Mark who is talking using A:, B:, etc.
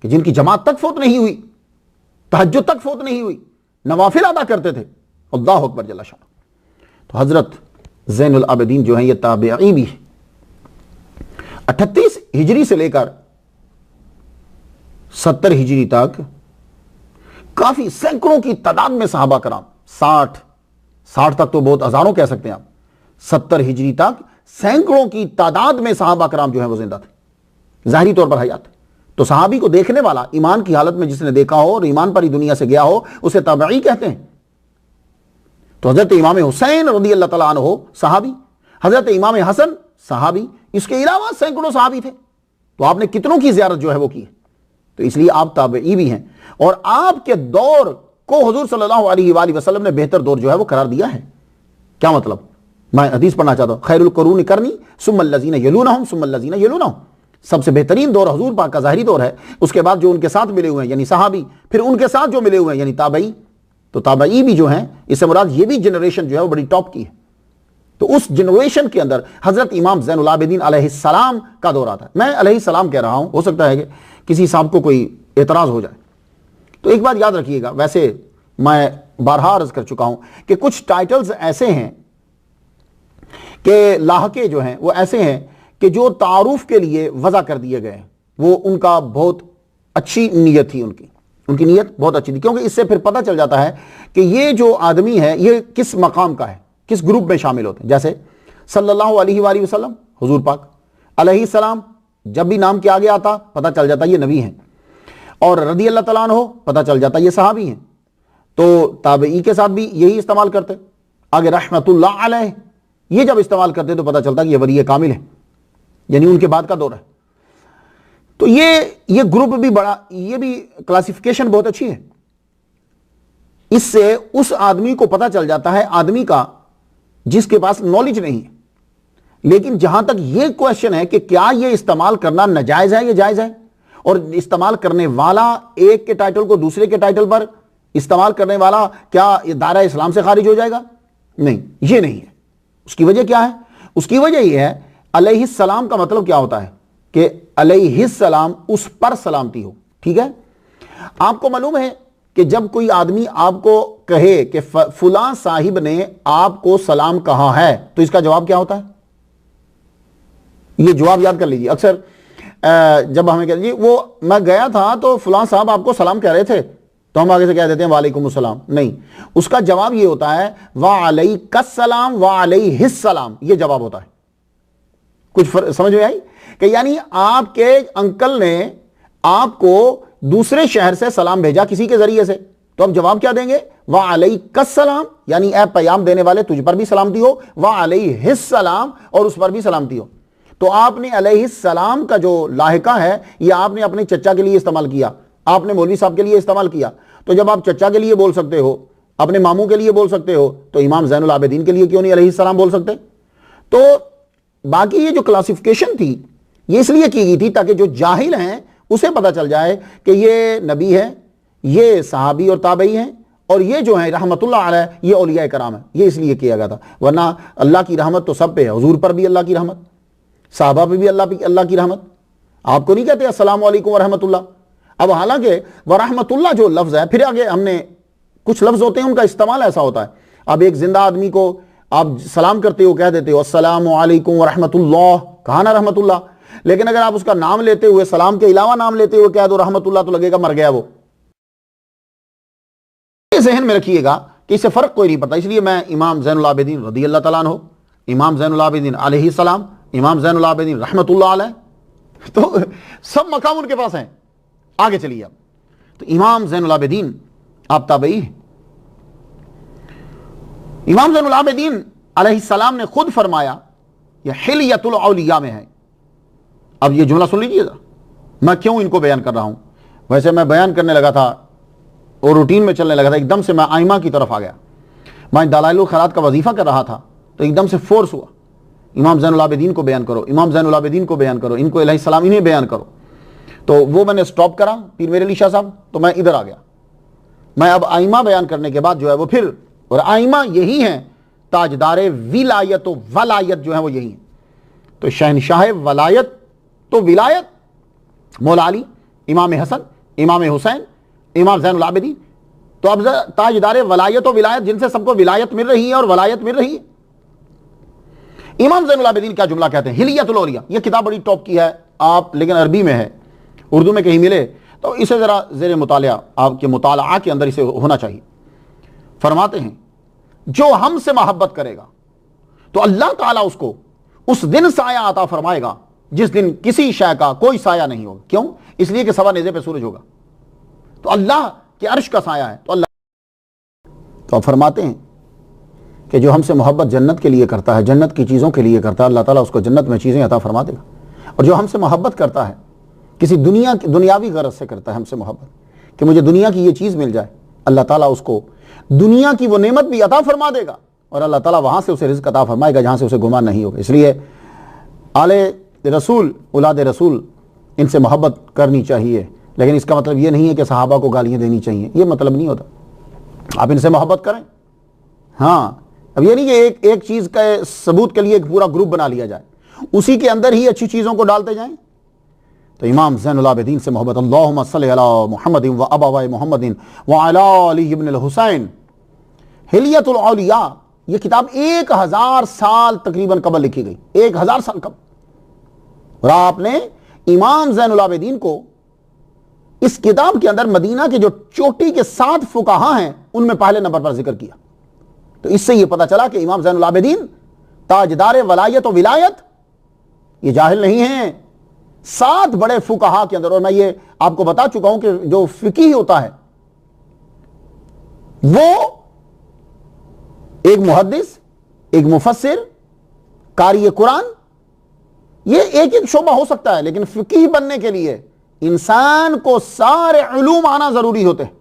A: کہ جن کی جماعت تک فوت نہیں ہوئی، تہجد تک فوت نہیں ہوئی، نوافل ادا کرتے تھے. اللہ اکبر جل شانہ. تو حضرت زین العابدین جو ہیں یہ تابعی بھی 38 ہجری سے لے کر 70 ہجری تک کافی سینکڑوں کی تعداد میں صحابہ کرام، 60 تک تو بہت ہزاروں کہہ سکتے ہیں آپ، 70 ہجری تک سینکڑوں کی تعداد میں صحابہ کرام جو ہیں وہ زندہ تھے، ظاہری طور پر حیات. تو صحابی کو دیکھنے والا، ایمان کی حالت میں جس نے دیکھا ہو اور ایمان پر ہی دنیا سے گیا ہو، اسے تابعی کہتے ہیں. تو حضرت امام حسین رضی اللہ تعالیٰ عنہ صحابی، حضرت امام حسن صحابی، اس کے علاوہ سینکڑوں صحابی تھے. تو آپ نے کتنوں کی زیارت جو ہے وہ کی. تو اس لیے آپ تابعی بھی ہیں، اور آپ کے دور کو حضور صلی اللہ علیہ وآلہ وسلم نے بہتر دور جو ہے وہ قرار دیا ہے. کیا مطلب؟ میں حدیث پڑھنا چاہتا ہوں، خیر القرون قرنی ثم الذین یلونہم ثم الذین یلونہم. سب سے بہترین دور حضور پاک کا ظاہری دور ہے، اس کے بعد جو ان کے ساتھ ملے ہوئے ہیں یعنی صحابی، پھر ان کے ساتھ جو ملے ہوئے ہیں یعنی تابعی. تو تابعی بھی جو ہیں، اس سے مراد یہ بھی جنریشن جو ہے وہ بڑی ٹاپ کی ہے. تو اس جنریشن کے اندر حضرت امام زین العابدین علیہ السلام کا دور آتا ہے. میں علیہ السلام کہہ رہا ہوں، ہو سکتا ہے کہ کسی صاحب کو کوئی اعتراض ہو جائے. تو ایک بات یاد رکھیے گا، ویسے میں بارہا عرض کر چکا ہوں کہ کچھ ٹائٹلز ایسے ہیں کہ لاحقے جو ہیں وہ ایسے ہیں کہ جو تعارف کے لیے وضع کر دیے گئے ہیں. وہ ان کا بہت اچھی نیت تھی، ان کی نیت بہت اچھی تھی، کیونکہ اس سے پھر پتہ چل جاتا ہے کہ یہ جو آدمی ہے یہ کس مقام کا ہے، کس گروپ میں شامل ہوتے ہیں. جیسے صلی اللہ علیہ وآلہ وسلم، حضور پاک علیہ السلام، جب بھی نام کے آگے آتا پتہ چل جاتا یہ نبی ہیں، اور رضی اللہ تعالیٰ عنہ پتہ چل جاتا یہ صحابی ہیں. تو تابعی کے ساتھ بھی یہی استعمال کرتے. آگے رحمت اللہ علیہ یہ جب استعمال کرتے تو پتہ چلتا کہ یہ ولی کامل ہے، یعنی ان کے بعد کا دور ہے. تو یہ گروپ بھی بڑا، یہ بھی کلاسیفیکیشن بہت اچھی ہے. اس سے اس آدمی کو پتہ چل جاتا ہے، آدمی کا جس کے پاس نالج نہیں ہے. لیکن جہاں تک یہ کویشچن ہے کہ کیا یہ استعمال کرنا ناجائز ہے یا جائز ہے، اور استعمال کرنے والا ایک کے ٹائٹل کو دوسرے کے ٹائٹل پر استعمال کرنے والا کیا یہ دائرہ اسلام سے خارج ہو جائے گا؟ نہیں، یہ نہیں ہے. اس کی وجہ کیا ہے؟ اس کی وجہ یہ ہے، علیہ السلام کا مطلب کیا ہوتا ہے کہ علیہ السلام، اس پر سلامتی ہو. ٹھیک ہے؟ آپ کو معلوم ہے کہ جب کوئی آدمی آپ کو کہے کہ فلاں صاحب نے آپ کو سلام کہا ہے تو اس کا جواب کیا ہوتا ہے؟ یہ جواب یاد کر لیجیے. اکثر جب ہمیں کہتے ہیں وہ میں گیا تھا تو فلاں صاحب آپ کو سلام کہہ رہے تھے، تو ہم آگے سے کہہ دیتے ہیں وعلیکم السلام. نہیں، اس کا جواب یہ ہوتا ہے وعلیک السلام وعلیہ السلام. یہ جواب ہوتا ہے. کچھ سمجھ میں آئی؟ کہ یعنی آپ کے انکل نے آپ کو دوسرے شہر سے سلام بھیجا کسی کے ذریعے سے، تو اب جواب کیا دیں گے؟ وعلیک السلام، یعنی اے پیام دینے والے تجھ پر بھی سلامتی ہو، وعلیہ السلام، اور اس پر بھی سلامتی ہو. تو آپ نے علیہ السلام کا جو لاحقہ ہے یہ آپ نے اپنے چچا کے لیے استعمال کیا، آپ نے مولوی صاحب کے لیے استعمال کیا. تو جب آپ چچا کے لیے بول سکتے ہو، اپنے ماموں کے لیے بول سکتے ہو، تو امام زین العابدین کے لیے کیوں نہیں علیہ السلام بول سکتے؟ تو باقی یہ جو کلاسیفیکیشن تھی یہ اس لیے کی گئی تھی تاکہ جو جاہل ہیں اسے پتہ چل جائے کہ یہ نبی ہے، یہ صحابی اور تابعی ہیں، اور یہ جو ہیں رحمت اللہ علیہ یہ اولیاء کرام ہیں. یہ اس لیے کیا گیا تھا. ورنہ اللہ کی رحمت تو سب پہ ہے، حضور پر بھی اللہ کی رحمت، صحابہ پہ بھی اللہ کی رحمت. آپ کو نہیں کہتے السلام علیکم ورحمت اللہ؟ اب حالانکہ ورحمت اللہ جو لفظ ہے، پھر آگے ہم نے کچھ لفظ ہوتے ہیں ان کا استعمال ایسا ہوتا ہے. اب ایک زندہ آدمی کو آپ سلام کرتے ہو کہہ دیتے ہو السلام علیکم ورحمت اللہ، کہا نا رحمت اللہ. لیکن اگر آپ اس کا نام لیتے ہوئے، سلام کے علاوہ نام لیتے ہوئے کہہ دو رحمت اللہ، تو لگے گا مر گیا وہ. ذہن میں رکھیے گا کہ اس سے فرق کوئی نہیں پڑتا. اس لیے میں امام زین العابدین رضی اللہ تعالیٰ عنہ، امام زین العابدین علیہ السلام، امام زین العابدین رحمت اللہ علیہ، تو سب مقام ان کے پاس ہیں. آگے چلیے. اب تو امام زین العابدین آپ تابعی ہیں. امام زین العابدین علیہ السلام نے خود فرمایا، یہ حلیت الاولیاء میں ہے. اب یہ جملہ سن لیجیے ذرا، میں کیوں ان کو بیان کر رہا ہوں. ویسے میں بیان کرنے لگا تھا اور روٹین میں چلنے لگا تھا، ایک دم سے میں آئمہ کی طرف آ گیا. میں دلائل الخیرات کا وظیفہ کر رہا تھا تو ایک دم سے فورس ہوا، امام زین العابدین کو بیان کرو، امام زین العابدین کو بیان کرو، ان کو علیہ السلام انہیں بیان کرو. تو وہ میں نے سٹاپ کرا پیر میرے علی شاہ صاحب، تو میں ادھر آ گیا. میں اب آئمہ بیان کرنے کے بعد جو ہے وہ پھر، اور آئمہ یہی ہیں تاجدار ولایت و ولایت جو ہیں وہ یہی ہیں. تو شہنشاہ ولایت تو ولایت مولا علی، امام حسن، امام حسین، امام زین العابدین. تو اب تاجدار ولایت و ولایت جن سے سب کو ولایت مل رہی ہے اور ولایت مل رہی ہے. امام زین العابدین کیا جملہ کہتے ہیں؟ ہلیۃ الاولیاء. یہ کتاب بڑی ٹاپ کی ہے آپ، لیکن عربی میں ہے، اردو میں کہیں ملے تو اسے ذرا زیر مطالعہ، آپ کے مطالعہ کے اندر اسے ہونا چاہیے. فرماتے ہیں جو ہم سے محبت کرے گا تو اللہ تعالیٰ اس کو اس دن سایہ عطا فرمائے گا جس دن کسی شے کا کوئی سایہ نہیں ہوگا. کیوں؟ اس لیے کہ سوا نیزے پہ سورج ہوگا. تو اللہ کے عرش کا سایہ ہے. تو آپ فرماتے ہیں کہ جو ہم سے محبت جنت کے لیے کرتا ہے، جنت کی چیزوں کے لیے کرتا ہے، اللہ تعالیٰ اس کو جنت میں چیزیں عطا فرما دے گا. اور جو ہم سے محبت کرتا ہے کسی دنیاوی غرض سے کرتا ہے ہم سے محبت کہ مجھے دنیا کی یہ چیز مل جائے، اللہ تعالیٰ اس کو دنیا کی وہ نعمت بھی عطا فرما دے گا اور اللہ تعالیٰ وہاں سے اسے رزق عطا فرمائے گا جہاں سے اسے گمان نہیں ہوگا. اس لیے آل رسول، اولاد رسول، ان سے محبت کرنی چاہیے. لیکن اس کا مطلب یہ نہیں ہے کہ صحابہ کو گالیاں دینی چاہیے، یہ مطلب نہیں ہوتا. آپ ان سے محبت کریں. ہاں، اب یہ نہیں کہ ایک چیز کا ثبوت کے لیے ایک پورا گروپ بنا لیا جائے، اسی کے اندر ہی اچھی چیزوں کو ڈالتے جائیں. تو امام زین العابدین سے محبت. اللہم صلی علی محمد و ابوائے محمد وعلی علی ابن الحسین. ہلیۃ الاولیاء یہ کتاب 1000 سال تقریباً قبل لکھی گئی، 1000 سال قبل. اور آپ نے امام زین العابدین کو اس کتاب کے اندر مدینہ کے جو چوٹی کے 7 فقہا ہیں ان میں پہلے نمبر پر ذکر کیا. تو اس سے یہ پتہ چلا کہ امام زین العابدین تاجدار ولایت و ولایت یہ جاہل نہیں ہیں. 7 بڑے فقہا کے اندر، اور میں یہ آپ کو بتا چکا ہوں کہ جو فقیہ ہوتا ہے وہ ایک محدث، ایک مفسر، قاری قرآن، یہ ایک ایک شعبہ ہو سکتا ہے، لیکن فقیہ بننے کے لیے انسان کو سارے علوم آنا ضروری ہوتے ہیں.